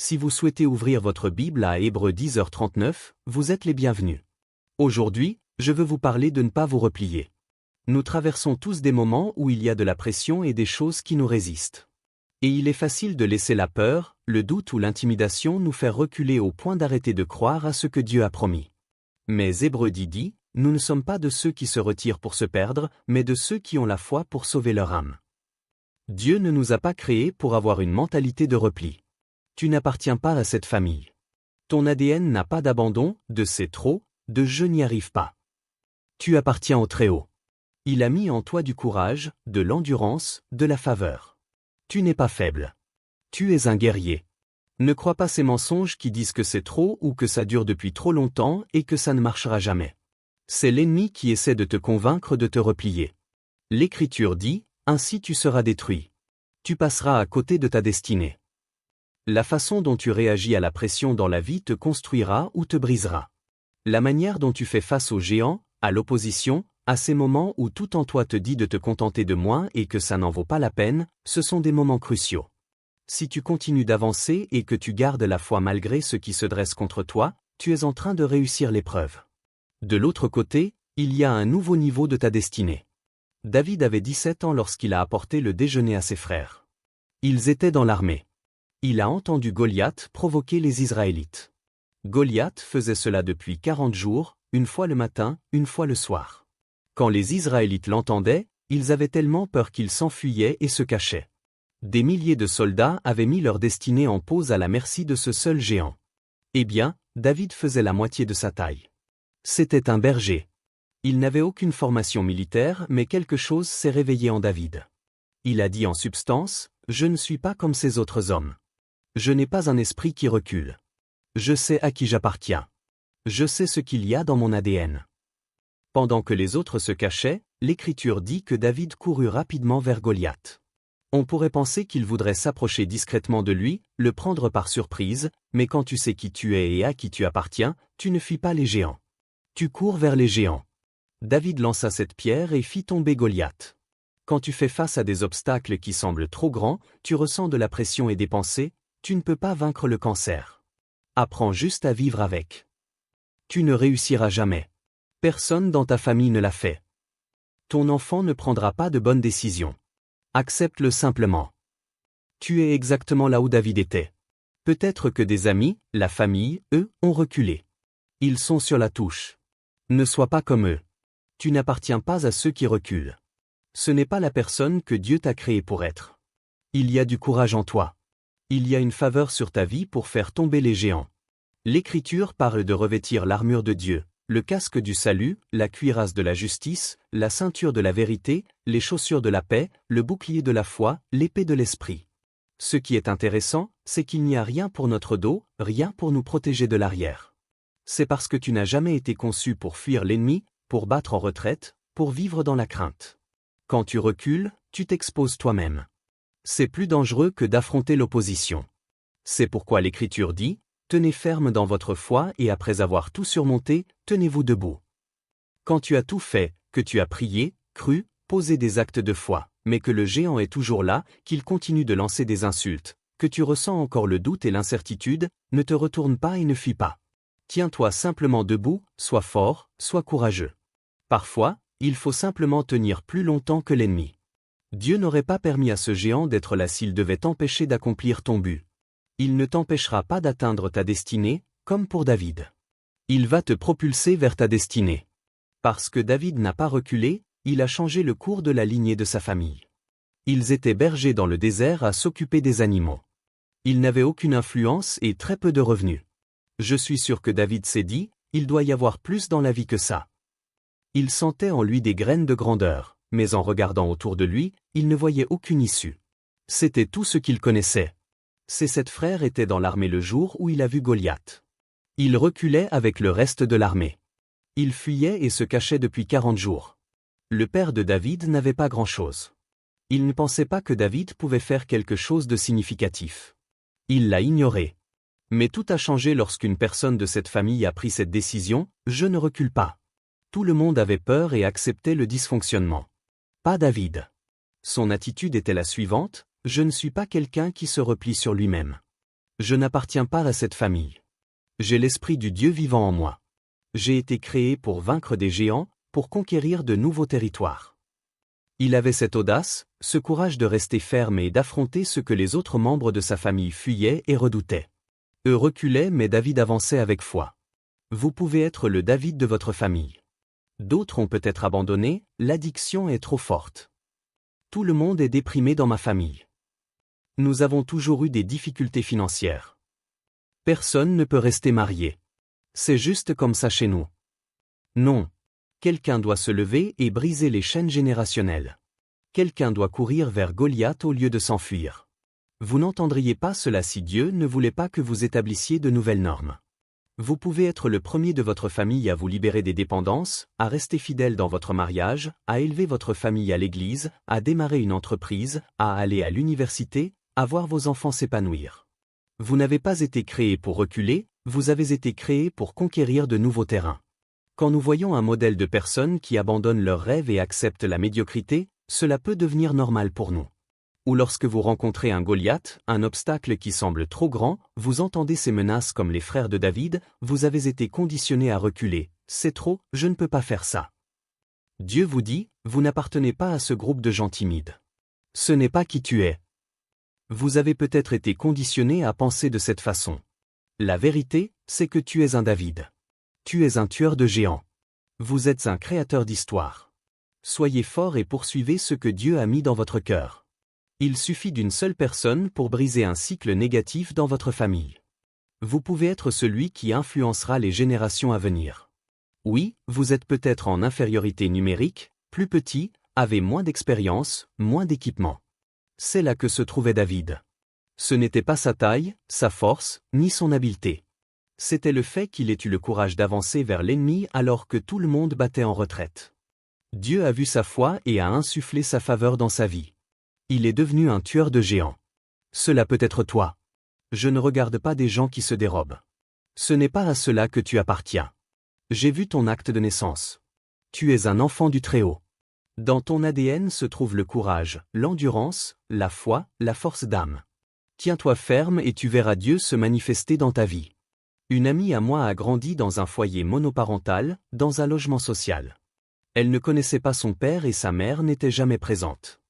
Si vous souhaitez ouvrir votre Bible à Hébreux 10h39, vous êtes les bienvenus. Aujourd'hui, je veux vous parler de ne pas vous replier. Nous traversons tous des moments où il y a de la pression et des choses qui nous résistent. Et il est facile de laisser la peur, le doute ou l'intimidation nous faire reculer au point d'arrêter de croire à ce que Dieu a promis. Mais Hébreux dit, nous ne sommes pas de ceux qui se retirent pour se perdre, mais de ceux qui ont la foi pour sauver leur âme. Dieu ne nous a pas créés pour avoir une mentalité de repli. Tu n'appartiens pas à cette famille. Ton ADN n'a pas d'abandon, de c'est trop, de je n'y arrive pas. Tu appartiens au Très-Haut. Il a mis en toi du courage, de l'endurance, de la faveur. Tu n'es pas faible. Tu es un guerrier. Ne crois pas ces mensonges qui disent que c'est trop ou que ça dure depuis trop longtemps et que ça ne marchera jamais. C'est l'ennemi qui essaie de te convaincre de te replier. L'Écriture dit, ainsi tu seras détruit. Tu passeras à côté de ta destinée. La façon dont tu réagis à la pression dans la vie te construira ou te brisera. La manière dont tu fais face aux géants, à l'opposition, à ces moments où tout en toi te dit de te contenter de moins et que ça n'en vaut pas la peine, ce sont des moments cruciaux. Si tu continues d'avancer et que tu gardes la foi malgré ce qui se dresse contre toi, tu es en train de réussir l'épreuve. De l'autre côté, il y a un nouveau niveau de ta destinée. David avait 17 ans lorsqu'il a apporté le déjeuner à ses frères. Ils étaient dans l'armée. Il a entendu Goliath provoquer les Israélites. Goliath faisait cela depuis 40 jours, une fois le matin, une fois le soir. Quand les Israélites l'entendaient, ils avaient tellement peur qu'ils s'enfuyaient et se cachaient. Des milliers de soldats avaient mis leur destinée en pause à la merci de ce seul géant. Eh bien, David faisait la moitié de sa taille. C'était un berger. Il n'avait aucune formation militaire, mais quelque chose s'est réveillé en David. Il a dit en substance, « Je ne suis pas comme ces autres hommes. Je n'ai pas un esprit qui recule. Je sais à qui j'appartiens. Je sais ce qu'il y a dans mon ADN. » Pendant que les autres se cachaient, l'Écriture dit que David courut rapidement vers Goliath. On pourrait penser qu'il voudrait s'approcher discrètement de lui, le prendre par surprise, mais quand tu sais qui tu es et à qui tu appartiens, tu ne fuis pas les géants. Tu cours vers les géants. David lança cette pierre et fit tomber Goliath. Quand tu fais face à des obstacles qui semblent trop grands, tu ressens de la pression et des pensées, tu ne peux pas vaincre le cancer. Apprends juste à vivre avec. Tu ne réussiras jamais. Personne dans ta famille ne l'a fait. Ton enfant ne prendra pas de bonnes décisions. Accepte-le simplement. Tu es exactement là où David était. Peut-être que des amis, la famille, eux, ont reculé. Ils sont sur la touche. Ne sois pas comme eux. Tu n'appartiens pas à ceux qui reculent. Ce n'est pas la personne que Dieu t'a créée pour être. Il y a du courage en toi. Il y a une faveur sur ta vie pour faire tomber les géants. L'Écriture parle de revêtir l'armure de Dieu, le casque du salut, la cuirasse de la justice, la ceinture de la vérité, les chaussures de la paix, le bouclier de la foi, l'épée de l'esprit. Ce qui est intéressant, c'est qu'il n'y a rien pour notre dos, rien pour nous protéger de l'arrière. C'est parce que tu n'as jamais été conçu pour fuir l'ennemi, pour battre en retraite, pour vivre dans la crainte. Quand tu recules, tu t'exposes toi-même. C'est plus dangereux que d'affronter l'opposition. C'est pourquoi l'Écriture dit, tenez ferme dans votre foi et après avoir tout surmonté, tenez-vous debout. Quand tu as tout fait, que tu as prié, cru, posé des actes de foi, mais que le géant est toujours là, qu'il continue de lancer des insultes, que tu ressens encore le doute et l'incertitude, ne te retourne pas et ne fuis pas. Tiens-toi simplement debout, sois fort, sois courageux. Parfois, il faut simplement tenir plus longtemps que l'ennemi. Dieu n'aurait pas permis à ce géant d'être là s'il devait t'empêcher d'accomplir ton but. Il ne t'empêchera pas d'atteindre ta destinée, comme pour David. Il va te propulser vers ta destinée. Parce que David n'a pas reculé, il a changé le cours de la lignée de sa famille. Ils étaient bergers dans le désert à s'occuper des animaux. Ils n'avaient aucune influence et très peu de revenus. Je suis sûr que David s'est dit, il doit y avoir plus dans la vie que ça. Il sentait en lui des graines de grandeur, mais en regardant autour de lui, il ne voyait aucune issue. C'était tout ce qu'il connaissait. Ses 7 frères étaient dans l'armée le jour où il a vu Goliath. Il reculait avec le reste de l'armée. Il fuyait et se cachait depuis 40 jours. Le père de David n'avait pas grand-chose. Il ne pensait pas que David pouvait faire quelque chose de significatif. Il l'a ignoré. Mais tout a changé lorsqu'une personne de cette famille a pris cette décision, je ne recule pas. Tout le monde avait peur et acceptait le dysfonctionnement. Pas David. Son attitude était la suivante, je ne suis pas quelqu'un qui se replie sur lui-même. Je n'appartiens pas à cette famille. J'ai l'esprit du Dieu vivant en moi. J'ai été créé pour vaincre des géants, pour conquérir de nouveaux territoires. Il avait cette audace, ce courage de rester ferme et d'affronter ce que les autres membres de sa famille fuyaient et redoutaient. Eux reculaient mais David avançait avec foi. Vous pouvez être le David de votre famille. D'autres ont peut-être abandonné, l'addiction est trop forte. Tout le monde est déprimé dans ma famille. Nous avons toujours eu des difficultés financières. Personne ne peut rester marié. C'est juste comme ça chez nous. Non. Quelqu'un doit se lever et briser les chaînes générationnelles. Quelqu'un doit courir vers Goliath au lieu de s'enfuir. Vous n'entendriez pas cela si Dieu ne voulait pas que vous établissiez de nouvelles normes. Vous pouvez être le premier de votre famille à vous libérer des dépendances, à rester fidèle dans votre mariage, à élever votre famille à l'église, à démarrer une entreprise, à aller à l'université, à voir vos enfants s'épanouir. Vous n'avez pas été créé pour reculer, vous avez été créé pour conquérir de nouveaux terrains. Quand nous voyons un modèle de personnes qui abandonnent leurs rêves et acceptent la médiocrité, cela peut devenir normal pour nous. Ou lorsque vous rencontrez un Goliath, un obstacle qui semble trop grand, vous entendez ces menaces comme les frères de David, vous avez été conditionné à reculer, c'est trop, je ne peux pas faire ça. Dieu vous dit, vous n'appartenez pas à ce groupe de gens timides. Ce n'est pas qui tu es. Vous avez peut-être été conditionné à penser de cette façon. La vérité, c'est que tu es un David. Tu es un tueur de géants. Vous êtes un créateur d'histoire. Soyez fort et poursuivez ce que Dieu a mis dans votre cœur. Il suffit d'une seule personne pour briser un cycle négatif dans votre famille. Vous pouvez être celui qui influencera les générations à venir. Oui, vous êtes peut-être en infériorité numérique, plus petit, avez moins d'expérience, moins d'équipement. C'est là que se trouvait David. Ce n'était pas sa taille, sa force, ni son habileté. C'était le fait qu'il ait eu le courage d'avancer vers l'ennemi alors que tout le monde battait en retraite. Dieu a vu sa foi et a insufflé sa faveur dans sa vie. Il est devenu un tueur de géants. Cela peut être toi. Je ne regarde pas des gens qui se dérobent. Ce n'est pas à cela que tu appartiens. J'ai vu ton acte de naissance. Tu es un enfant du Très-Haut. Dans ton ADN se trouve le courage, l'endurance, la foi, la force d'âme. Tiens-toi ferme et tu verras Dieu se manifester dans ta vie. Une amie à moi a grandi dans un foyer monoparental, dans un logement social. Elle ne connaissait pas son père et sa mère n'était jamais présente.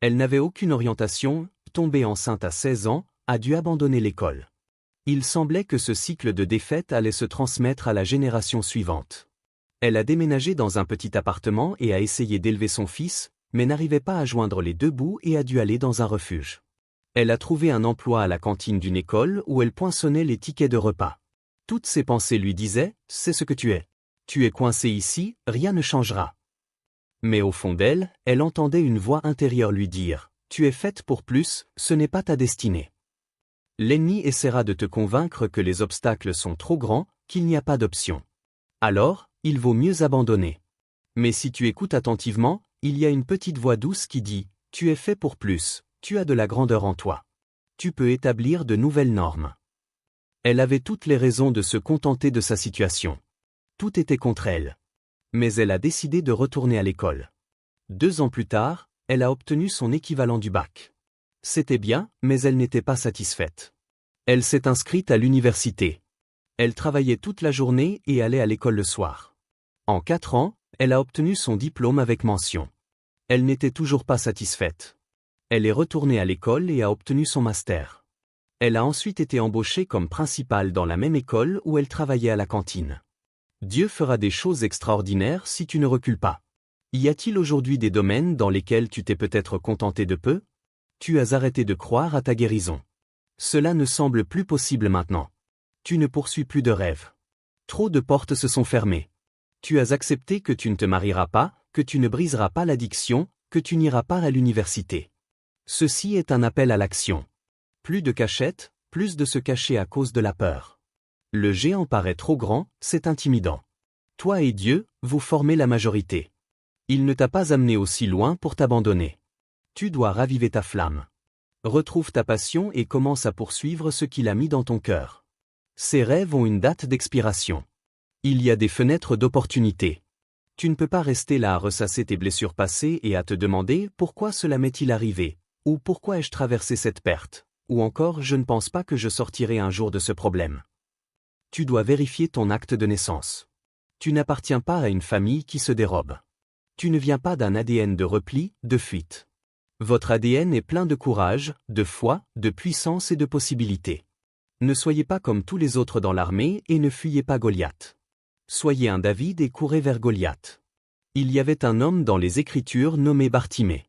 Elle n'avait aucune orientation, tombée enceinte à 16 ans, a dû abandonner l'école. Il semblait que ce cycle de défaite allait se transmettre à la génération suivante. Elle a déménagé dans un petit appartement et a essayé d'élever son fils, mais n'arrivait pas à joindre les deux bouts et a dû aller dans un refuge. Elle a trouvé un emploi à la cantine d'une école où elle poinçonnait les tickets de repas. Toutes ses pensées lui disaient « c'est ce que tu es. Tu es coincé ici, rien ne changera. » Mais au fond d'elle, elle entendait une voix intérieure lui dire « tu es faite pour plus, ce n'est pas ta destinée. » L'ennemi essaiera de te convaincre que les obstacles sont trop grands, qu'il n'y a pas d'option. Alors, il vaut mieux abandonner. Mais si tu écoutes attentivement, il y a une petite voix douce qui dit « tu es fait pour plus, tu as de la grandeur en toi. Tu peux établir de nouvelles normes. » Elle avait toutes les raisons de se contenter de sa situation. Tout était contre elle. Mais elle a décidé de retourner à l'école. 2 ans plus tard, elle a obtenu son équivalent du bac. C'était bien, mais elle n'était pas satisfaite. Elle s'est inscrite à l'université. Elle travaillait toute la journée et allait à l'école le soir. En 4 ans, elle a obtenu son diplôme avec mention. Elle n'était toujours pas satisfaite. Elle est retournée à l'école et a obtenu son master. Elle a ensuite été embauchée comme principale dans la même école où elle travaillait à la cantine. Dieu fera des choses extraordinaires si tu ne recules pas. Y a-t-il aujourd'hui des domaines dans lesquels tu t'es peut-être contenté de peu? Tu as arrêté de croire à ta guérison. Cela ne semble plus possible maintenant. Tu ne poursuis plus de rêves. Trop de portes se sont fermées. Tu as accepté que tu ne te marieras pas, que tu ne briseras pas l'addiction, que tu n'iras pas à l'université. Ceci est un appel à l'action. Plus de cachette, plus de se cacher à cause de la peur. Le géant paraît trop grand, c'est intimidant. Toi et Dieu, vous formez la majorité. Il ne t'a pas amené aussi loin pour t'abandonner. Tu dois raviver ta flamme. Retrouve ta passion et commence à poursuivre ce qu'il a mis dans ton cœur. Ces rêves ont une date d'expiration. Il y a des fenêtres d'opportunité. Tu ne peux pas rester là à ressasser tes blessures passées et à te demander pourquoi cela m'est-il arrivé, ou pourquoi ai-je traversé cette perte, ou encore je ne pense pas que je sortirai un jour de ce problème. Tu dois vérifier ton acte de naissance. Tu n'appartiens pas à une famille qui se dérobe. Tu ne viens pas d'un ADN de repli, de fuite. Votre ADN est plein de courage, de foi, de puissance et de possibilités. Ne soyez pas comme tous les autres dans l'armée et ne fuyez pas Goliath. Soyez un David et courez vers Goliath. Il y avait un homme dans les Écritures nommé Bartimée.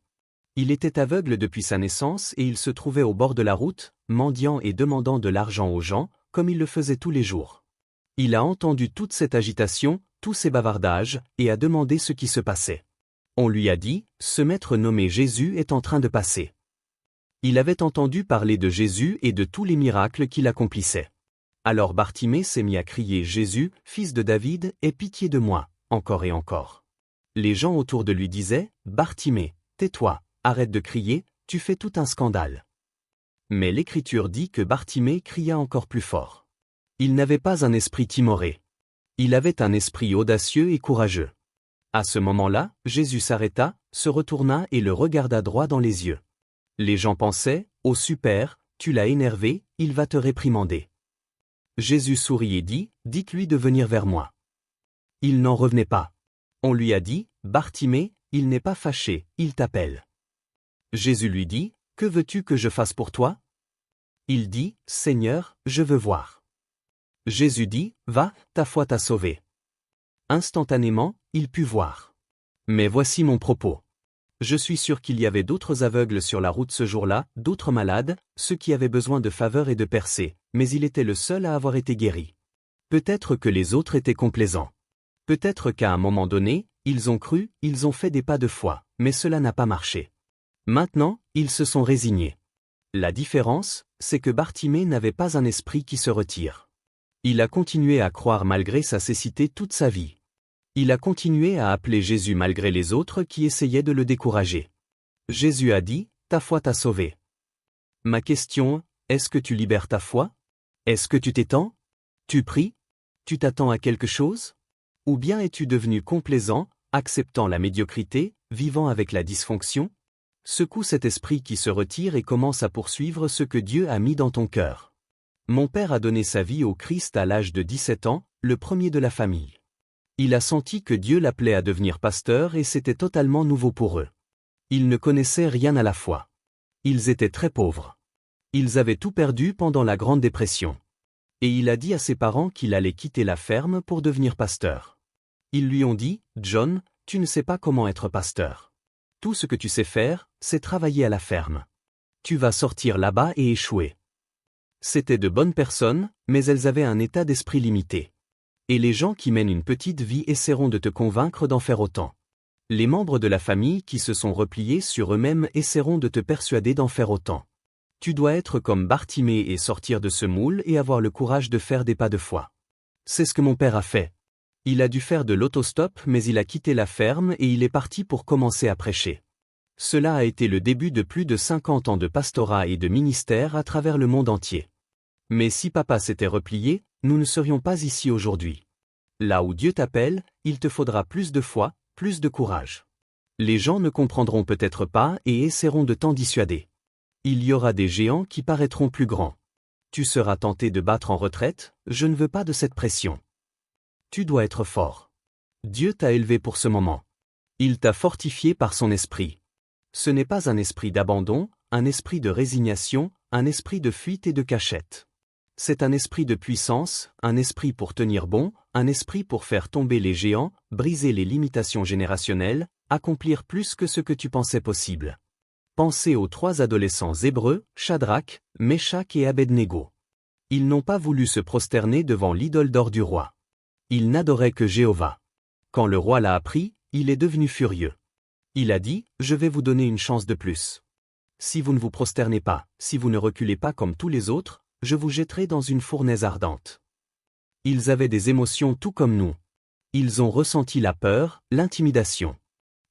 Il était aveugle depuis sa naissance et il se trouvait au bord de la route, mendiant et demandant de l'argent aux gens, comme il le faisait tous les jours. Il a entendu toute cette agitation, tous ces bavardages, et a demandé ce qui se passait. On lui a dit, « Ce maître nommé Jésus est en train de passer. » Il avait entendu parler de Jésus et de tous les miracles qu'il accomplissait. Alors Bartimée s'est mis à crier « Jésus, fils de David, aie pitié de moi », encore et encore. Les gens autour de lui disaient « Bartimée, tais-toi, arrête de crier, tu fais tout un scandale. » Mais l'Écriture dit que Bartimée cria encore plus fort. Il n'avait pas un esprit timoré. Il avait un esprit audacieux et courageux. À ce moment-là, Jésus s'arrêta, se retourna et le regarda droit dans les yeux. Les gens pensaient, « Oh super, tu l'as énervé, il va te réprimander. » Jésus sourit et dit, « Dites-lui de venir vers moi. » Il n'en revenait pas. On lui a dit, « Bartimée, il n'est pas fâché, il t'appelle. » Jésus lui dit, « Que veux-tu que je fasse pour toi ?» Il dit, « Seigneur, je veux voir. » Jésus dit, « Va, ta foi t'a sauvé. » Instantanément, il put voir. Mais voici mon propos. Je suis sûr qu'il y avait d'autres aveugles sur la route ce jour-là, d'autres malades, ceux qui avaient besoin de faveur et de percées, mais il était le seul à avoir été guéri. Peut-être que les autres étaient complaisants. Peut-être qu'à un moment donné, ils ont cru, ils ont fait des pas de foi, mais cela n'a pas marché. Maintenant, ils se sont résignés. La différence, c'est que Bartimée n'avait pas un esprit qui se retire. Il a continué à croire malgré sa cécité toute sa vie. Il a continué à appeler Jésus malgré les autres qui essayaient de le décourager. Jésus a dit, « Ta foi t'a sauvé. » Ma question, est-ce que tu libères ta foi? Est-ce que tu t'étends? Tu pries? Tu t'attends à quelque chose? Ou bien es-tu devenu complaisant, acceptant la médiocrité, vivant avec la dysfonction? Secoue cet esprit qui se retire et commence à poursuivre ce que Dieu a mis dans ton cœur. Mon père a donné sa vie au Christ à l'âge de 17 ans, le premier de la famille. Il a senti que Dieu l'appelait à devenir pasteur et c'était totalement nouveau pour eux. Ils ne connaissaient rien à la foi. Ils étaient très pauvres. Ils avaient tout perdu pendant la Grande Dépression. Et il a dit à ses parents qu'il allait quitter la ferme pour devenir pasteur. Ils lui ont dit, « John, tu ne sais pas comment être pasteur. Tout ce que tu sais faire, c'est travailler à la ferme. Tu vas sortir là-bas et échouer. » C'étaient de bonnes personnes, mais elles avaient un état d'esprit limité. Et les gens qui mènent une petite vie essaieront de te convaincre d'en faire autant. Les membres de la famille qui se sont repliés sur eux-mêmes essaieront de te persuader d'en faire autant. Tu dois être comme Bartimée et sortir de ce moule et avoir le courage de faire des pas de foi. C'est ce que mon père a fait. Il a dû faire de l'autostop mais il a quitté la ferme et il est parti pour commencer à prêcher. Cela a été le début de plus de 50 ans de pastorat et de ministère à travers le monde entier. Mais si papa s'était replié, nous ne serions pas ici aujourd'hui. Là où Dieu t'appelle, il te faudra plus de foi, plus de courage. Les gens ne comprendront peut-être pas et essaieront de t'en dissuader. Il y aura des géants qui paraîtront plus grands. Tu seras tenté de battre en retraite, je ne veux pas de cette pression. Tu dois être fort. Dieu t'a élevé pour ce moment. Il t'a fortifié par son esprit. Ce n'est pas un esprit d'abandon, un esprit de résignation, un esprit de fuite et de cachette. C'est un esprit de puissance, un esprit pour tenir bon, un esprit pour faire tomber les géants, briser les limitations générationnelles, accomplir plus que ce que tu pensais possible. Pensez aux 3 adolescents hébreux, Shadrach, Meshach et Abednego. Ils n'ont pas voulu se prosterner devant l'idole d'or du roi. Ils n'adoraient que Jéhovah. Quand le roi l'a appris, il est devenu furieux. Il a dit, « Je vais vous donner une chance de plus. Si vous ne vous prosternez pas, si vous ne reculez pas comme tous les autres, je vous jetterai dans une fournaise ardente. » Ils avaient des émotions tout comme nous. Ils ont ressenti la peur, l'intimidation.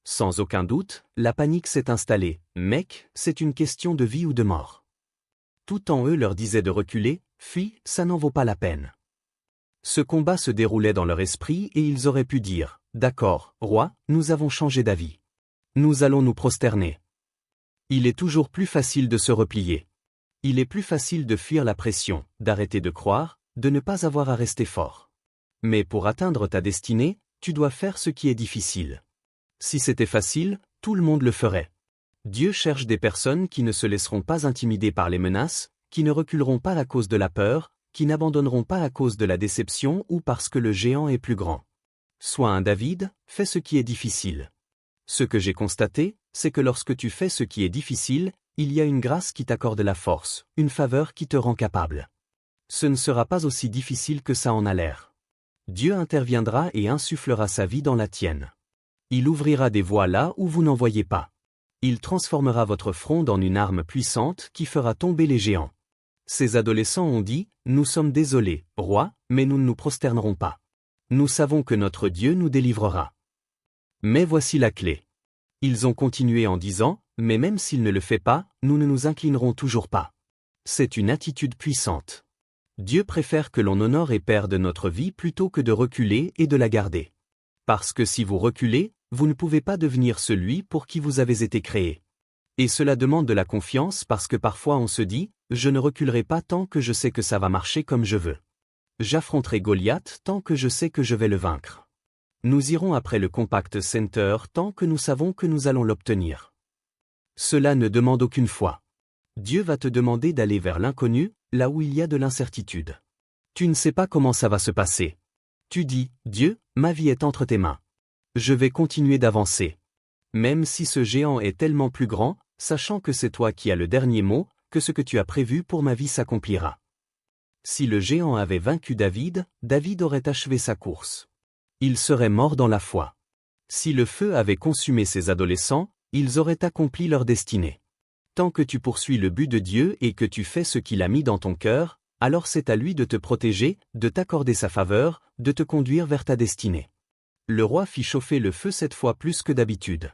Sans aucun doute, la panique s'est installée. Mec, c'est une question de vie ou de mort. Tout en eux leur disait de reculer, fuis, ça n'en vaut pas la peine. Ce combat se déroulait dans leur esprit et ils auraient pu dire, d'accord, roi, nous avons changé d'avis. Nous allons nous prosterner. Il est toujours plus facile de se replier. Il est plus facile de fuir la pression, d'arrêter de croire, de ne pas avoir à rester fort. Mais pour atteindre ta destinée, tu dois faire ce qui est difficile. Si c'était facile, tout le monde le ferait. Dieu cherche des personnes qui ne se laisseront pas intimider par les menaces, qui ne reculeront pas à cause de la peur, qui n'abandonneront pas à cause de la déception ou parce que le géant est plus grand. Sois un David, fais ce qui est difficile. Ce que j'ai constaté, c'est que lorsque tu fais ce qui est difficile, il y a une grâce qui t'accorde la force, une faveur qui te rend capable. Ce ne sera pas aussi difficile que ça en a l'air. Dieu interviendra et insufflera sa vie dans la tienne. Il ouvrira des voies là où vous n'en voyez pas. Il transformera votre fronde en une arme puissante qui fera tomber les géants. Ces adolescents ont dit, « Nous sommes désolés, roi, mais nous ne nous prosternerons pas. Nous savons que notre Dieu nous délivrera. » Mais voici la clé. Ils ont continué en disant, « Mais même s'il ne le fait pas, nous ne nous inclinerons toujours pas. » C'est une attitude puissante. Dieu préfère que l'on honore et perde notre vie plutôt que de reculer et de la garder. Parce que si vous reculez, vous ne pouvez pas devenir celui pour qui vous avez été créé. Et cela demande de la confiance parce que parfois on se dit, « Je ne reculerai pas tant que je sais que ça va marcher comme je veux. J'affronterai Goliath tant que je sais que je vais le vaincre. Nous irons après le Compact Center tant que nous savons que nous allons l'obtenir. » Cela ne demande aucune foi. Dieu va te demander d'aller vers l'inconnu, là où il y a de l'incertitude. Tu ne sais pas comment ça va se passer. Tu dis, « Dieu, ma vie est entre tes mains. Je vais continuer d'avancer. » Même si ce géant est tellement plus grand, sachant que c'est toi qui as le dernier mot, que ce que tu as prévu pour ma vie s'accomplira. Si le géant avait vaincu David, David aurait achevé sa course. Il serait mort dans la foi. Si le feu avait consumé ses adolescents, ils auraient accompli leur destinée. Tant que tu poursuis le but de Dieu et que tu fais ce qu'il a mis dans ton cœur, alors c'est à lui de te protéger, de t'accorder sa faveur, de te conduire vers ta destinée. Le roi fit chauffer le feu cette fois plus que d'habitude.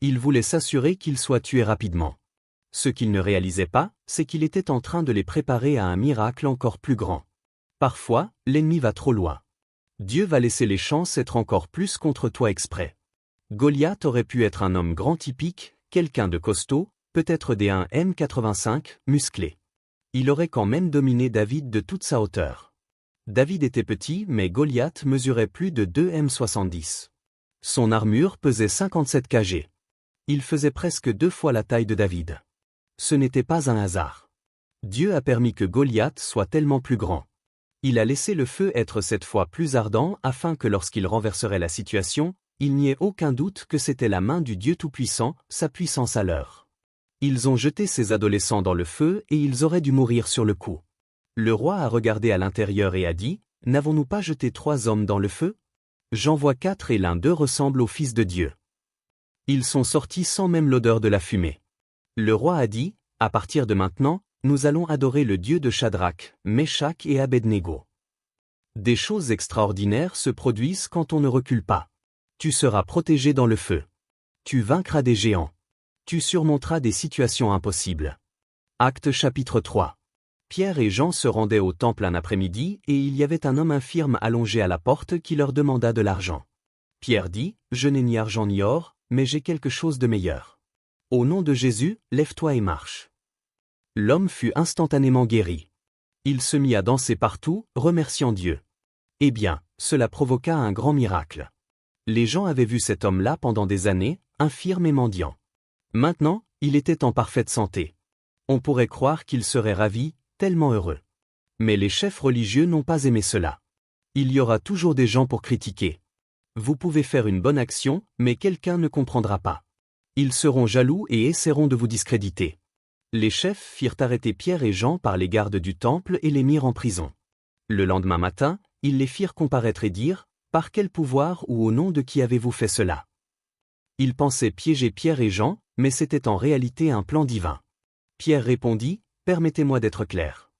Il voulait s'assurer qu'ils soient tués rapidement. Ce qu'il ne réalisait pas, c'est qu'il était en train de les préparer à un miracle encore plus grand. Parfois, l'ennemi va trop loin. Dieu va laisser les chances être encore plus contre toi exprès. Goliath aurait pu être un homme grand typique, quelqu'un de costaud, peut-être des 1m85, musclé. Il aurait quand même dominé David de toute sa hauteur. David était petit mais Goliath mesurait plus de 2m70. Son armure pesait 57 kg. Il faisait presque 2 fois la taille de David. Ce n'était pas un hasard. Dieu a permis que Goliath soit tellement plus grand. Il a laissé le feu être cette fois plus ardent afin que lorsqu'il renverserait la situation, il n'y ait aucun doute que c'était la main du Dieu Tout-Puissant, sa puissance à l'œuvre. Ils ont jeté ces adolescents dans le feu et ils auraient dû mourir sur le coup. Le roi a regardé à l'intérieur et a dit, « N'avons-nous pas jeté 3 hommes dans le feu ? J'en vois 4 et l'un d'eux ressemble au Fils de Dieu. » Ils sont sortis sans même l'odeur de la fumée. Le roi a dit, « À partir de maintenant, nous allons adorer le Dieu de Shadrach, Meshach et Abednego. » Des choses extraordinaires se produisent quand on ne recule pas. Tu seras protégé dans le feu. Tu vaincras des géants. Tu surmonteras des situations impossibles. Actes chapitre 3. Pierre et Jean se rendaient au temple un après-midi et il y avait un homme infirme allongé à la porte qui leur demanda de l'argent. Pierre dit, « Je n'ai ni argent ni or, mais j'ai quelque chose de meilleur. Au nom de Jésus, lève-toi et marche. » L'homme fut instantanément guéri. Il se mit à danser partout, remerciant Dieu. Eh bien, cela provoqua un grand miracle. Les gens avaient vu cet homme-là pendant des années, infirme et mendiant. Maintenant, il était en parfaite santé. On pourrait croire qu'il serait ravi, tellement heureux. Mais les chefs religieux n'ont pas aimé cela. Il y aura toujours des gens pour critiquer. Vous pouvez faire une bonne action, mais quelqu'un ne comprendra pas. Ils seront jaloux et essaieront de vous discréditer. Les chefs firent arrêter Pierre et Jean par les gardes du temple et les mirent en prison. Le lendemain matin, ils les firent comparaître et dire, « Par quel pouvoir ou au nom de qui avez-vous fait cela ?» Ils pensaient piéger Pierre et Jean, mais c'était en réalité un plan divin. Pierre répondit, « Permettez-moi d'être clair.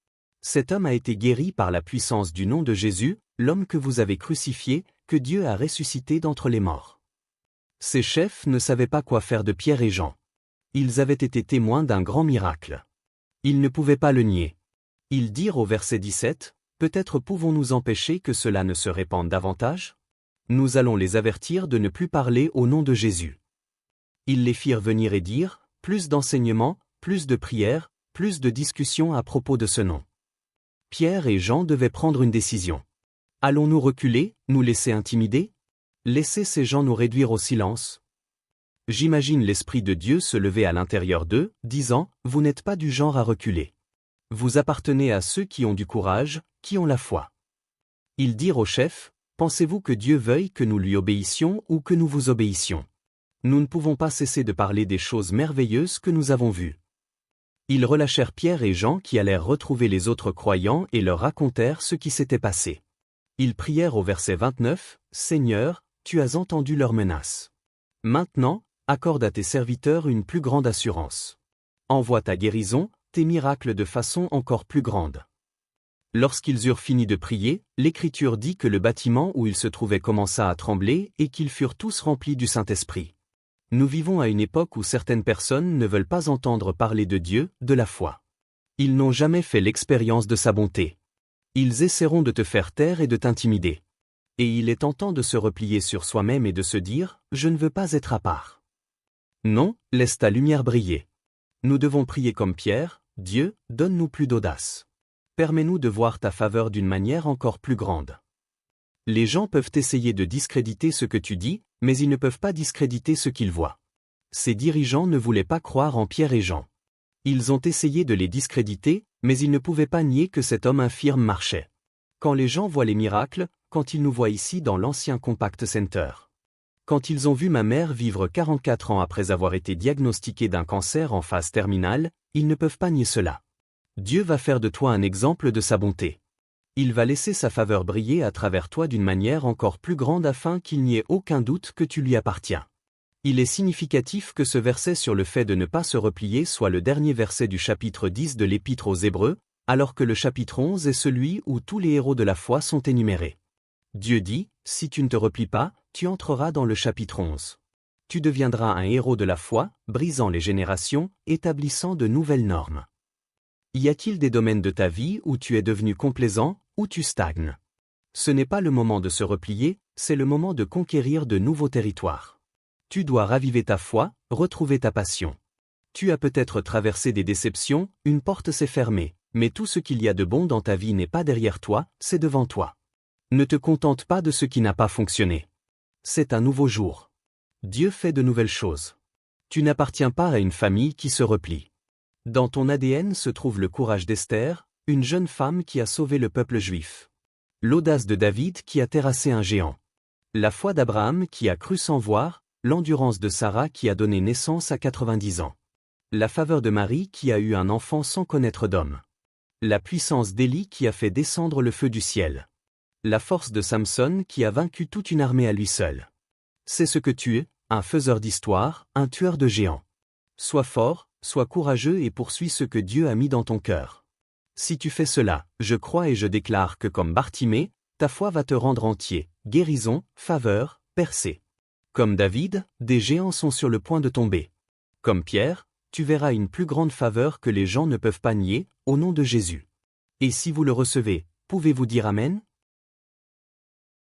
Cet homme a été guéri par la puissance du nom de Jésus, l'homme que vous avez crucifié, que Dieu a ressuscité d'entre les morts. » Ces chefs ne savaient pas quoi faire de Pierre et Jean. Ils avaient été témoins d'un grand miracle. Ils ne pouvaient pas le nier. Ils dirent au verset 17, « Peut-être pouvons-nous empêcher que cela ne se répande davantage ? Nous allons les avertir de ne plus parler au nom de Jésus. » Ils les firent venir et dire, « Plus d'enseignement, plus de prières, plus de discussions à propos de ce nom. Pierre et Jean devaient prendre une décision. Allons-nous reculer, nous laisser intimider? Laisser ces gens nous réduire au silence? J'imagine l'Esprit de Dieu se lever à l'intérieur d'eux, disant, « Vous n'êtes pas du genre à reculer. Vous appartenez à ceux qui ont du courage, qui ont la foi. » Ils dirent au chef, « Pensez-vous que Dieu veuille que nous lui obéissions ou que nous vous obéissions? Nous ne pouvons pas cesser de parler des choses merveilleuses que nous avons vues. » Ils relâchèrent Pierre et Jean qui allèrent retrouver les autres croyants et leur racontèrent ce qui s'était passé. Ils prièrent au verset 29, « Seigneur, tu as entendu leurs menaces. Maintenant, accorde à tes serviteurs une plus grande assurance. Envoie ta guérison, tes miracles de façon encore plus grande. » Lorsqu'ils eurent fini de prier, l'Écriture dit que le bâtiment où ils se trouvaient commença à trembler et qu'ils furent tous remplis du Saint-Esprit. Nous vivons à une époque où certaines personnes ne veulent pas entendre parler de Dieu, de la foi. Ils n'ont jamais fait l'expérience de sa bonté. Ils essaieront de te faire taire et de t'intimider. Et il est tentant de se replier sur soi-même et de se dire, « Je ne veux pas être à part. » Non, laisse ta lumière briller. Nous devons prier comme Pierre, « Dieu, donne-nous plus d'audace. Permets-nous de voir ta faveur d'une manière encore plus grande. » Les gens peuvent essayer de discréditer ce que tu dis, mais ils ne peuvent pas discréditer ce qu'ils voient. Ces dirigeants ne voulaient pas croire en Pierre et Jean. Ils ont essayé de les discréditer, mais ils ne pouvaient pas nier que cet homme infirme marchait. Quand les gens voient les miracles, quand ils nous voient ici dans l'ancien Compact Center. Quand ils ont vu ma mère vivre 44 ans après avoir été diagnostiquée d'un cancer en phase terminale, ils ne peuvent pas nier cela. Dieu va faire de toi un exemple de sa bonté. Il va laisser sa faveur briller à travers toi d'une manière encore plus grande afin qu'il n'y ait aucun doute que tu lui appartiens. Il est significatif que ce verset sur le fait de ne pas se replier soit le dernier verset du chapitre 10 de l'Épître aux Hébreux, alors que le chapitre 11 est celui où tous les héros de la foi sont énumérés. Dieu dit, « Si tu ne te replies pas, tu entreras dans le chapitre 11. Tu deviendras un héros de la foi, brisant les générations, établissant de nouvelles normes. » Y a-t-il des domaines de ta vie où tu es devenu complaisant, où tu stagnes? Ce n'est pas le moment de se replier, c'est le moment de conquérir de nouveaux territoires. Tu dois raviver ta foi, retrouver ta passion. Tu as peut-être traversé des déceptions, une porte s'est fermée, mais tout ce qu'il y a de bon dans ta vie n'est pas derrière toi, c'est devant toi. Ne te contente pas de ce qui n'a pas fonctionné. C'est un nouveau jour. Dieu fait de nouvelles choses. Tu n'appartiens pas à une famille qui se replie. Dans ton ADN se trouve le courage d'Esther, une jeune femme qui a sauvé le peuple juif. L'audace de David qui a terrassé un géant. La foi d'Abraham qui a cru sans voir, l'endurance de Sarah qui a donné naissance à 90 ans. La faveur de Marie qui a eu un enfant sans connaître d'homme. La puissance d'Élie qui a fait descendre le feu du ciel. La force de Samson qui a vaincu toute une armée à lui seul. C'est ce que tu es, un faiseur d'histoire, un tueur de géants. Sois fort, sois courageux et poursuis ce que Dieu a mis dans ton cœur. Si tu fais cela, je crois et je déclare que comme Bartimée, ta foi va te rendre entier, guérison, faveur, percée. Comme David, des géants sont sur le point de tomber. Comme Pierre, tu verras une plus grande faveur que les gens ne peuvent pas nier, au nom de Jésus. Et si vous le recevez, pouvez-vous dire Amen?